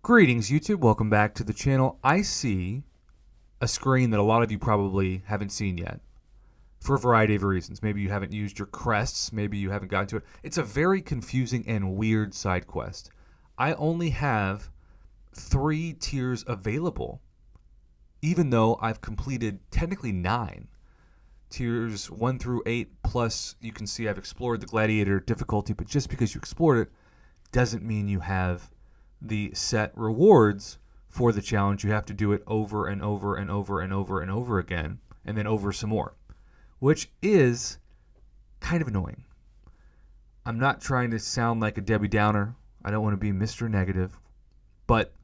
Greetings, YouTube. Welcome back to the channel. I see a screen that a lot of you probably haven't seen yet for a variety of reasons. Maybe you haven't used your crests. Maybe you haven't gotten to it. It's a very confusing and weird side quest. I only have 3 tiers available, even though I've completed technically 9. Tiers 1 through 8, plus you can see I've explored the Gladiator difficulty, but just because you explored it doesn't mean you have the set rewards for the challenge. You have to do it over and over and over and over and over again, and then over some more, which is kind of annoying. I'm not trying to sound like a Debbie Downer. I don't want to be Mr. Negative, but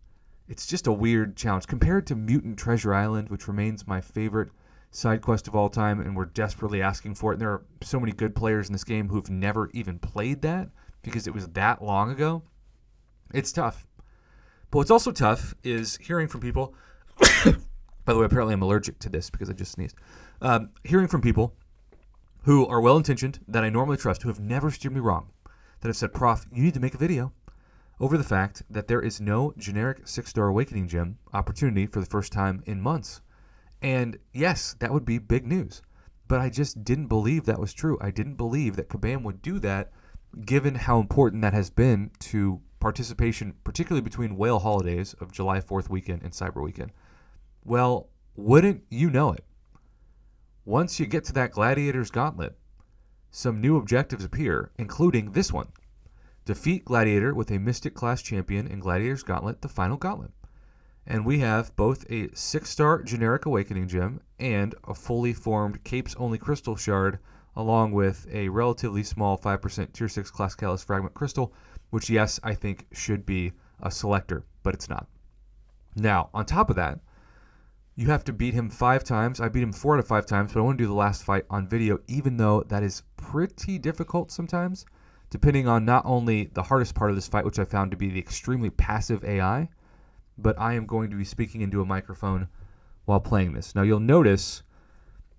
it's just a weird challenge compared to Mutant Treasure Island, which remains my favorite side quest of all time, and we're desperately asking for it. And there are so many good players in this game who've never even played that because it was that long ago. It's tough. But what's also tough is hearing from people. By the way, apparently I'm allergic to this because I just sneezed. Hearing from people who are well-intentioned, that I normally trust, who have never steered me wrong, that have said, Prof, you need to make a video over the fact that there is no generic 6-star Awakening Gem opportunity for the first time in months. And yes, that would be big news. But I just didn't believe that was true. I didn't believe that Kabam would do that, given how important that has been to participation, particularly between whale holidays of July 4th weekend and Cyber Weekend. Well, wouldn't you know it? Once you get to that Gladiator's Gauntlet, some new objectives appear, including this one. Defeat Gladiator with a Mystic class champion in Gladiator's Gauntlet, the final gauntlet. And we have both a 6-star generic Awakening Gem and a fully formed Capes Only Crystal Shard, along with a relatively small 5% Tier 6 Class Callus Fragment Crystal, which, yes, I think should be a selector, but it's not. Now, on top of that, you have to beat him 5 times. I beat him 4 out of 5 times, but I want to do the last fight on video, even though that is pretty difficult sometimes, depending on not only the hardest part of this fight, which I found to be the extremely passive AI, but I am going to be speaking into a microphone while playing this. Now, you'll notice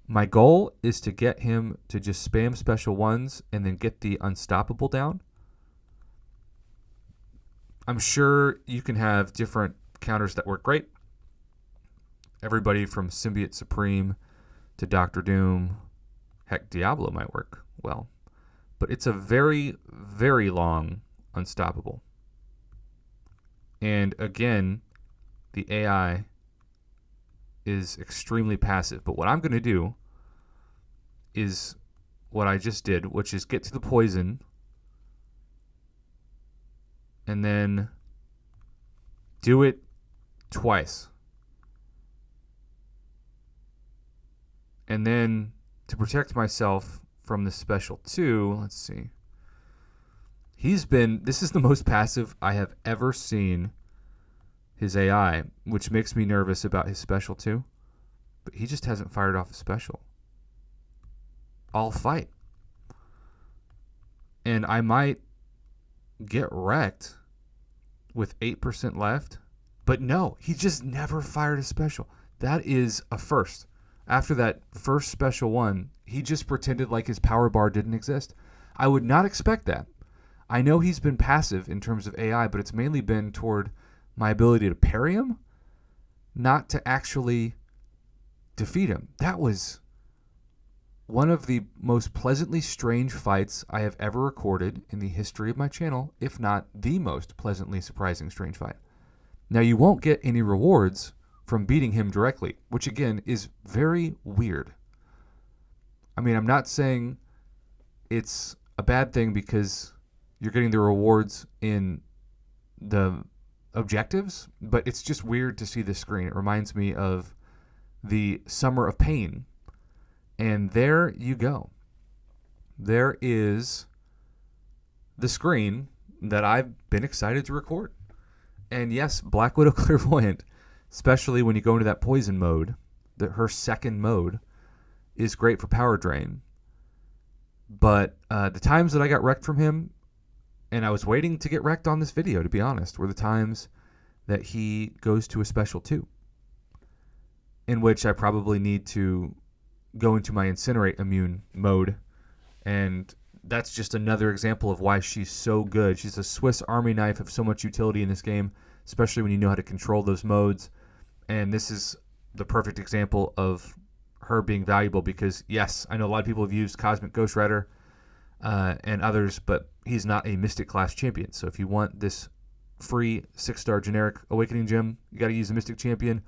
my goal is to get him to just spam special ones and then get the unstoppable down. I'm sure you can have different counters that work great. Everybody from Symbiote Supreme to Doctor Doom, heck, Diablo might work well. But it's a very, very long unstoppable. And again, the AI is extremely passive. But what I'm going to do is what I just did, which is get to the poison and then do it twice. And then to protect myself from the special 2, let's see. This is the most passive I have ever seen his AI, which makes me nervous about his special 2. But he just hasn't fired off a special. I'll fight. And I might get wrecked with 8% left. But no, he just never fired a special. That is a first. After that first special one, he just pretended like his power bar didn't exist. I would not expect that. I know he's been passive in terms of AI, but it's mainly been toward my ability to parry him, not to actually defeat him. That was one of the most pleasantly strange fights I have ever recorded in the history of my channel, if not the most pleasantly surprising strange fight. Now, you won't get any rewards from beating him directly, which again is very weird. I mean, I'm not saying it's a bad thing because you're getting the rewards in the objectives, but it's just weird to see this screen. It reminds me of the Summer of Pain. And there you go. There is the screen that I've been excited to record. And yes, Black Widow Clairvoyant, especially when you go into that poison mode, her second mode is great for power drain. But the times that I got wrecked from him, and I was waiting to get wrecked on this video, to be honest, were the times that he goes to a special 2, in which I probably need to go into my Incinerate immune mode and that's just another example of why she's so good. She's a Swiss Army knife of so much utility in this game, especially when you know how to control those modes. And this is the perfect example of her being valuable because, yes, I know a lot of people have used Cosmic Ghost Rider and others, but he's not a Mystic class champion. So if you want this free 6-star generic Awakening gem, you got to use the Mystic champion.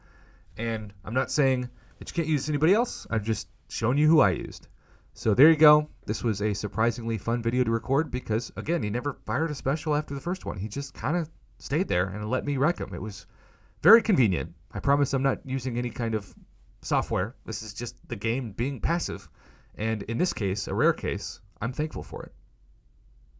And I'm not saying that you can't use anybody else. I've just shown you who I used. So there you go. This was a surprisingly fun video to record because, again, he never fired a special after the first one. He just kind of stayed there and let me wreck him. It was very convenient. I promise I'm not using any kind of software. This is just the game being passive. And in this case, a rare case, I'm thankful for it.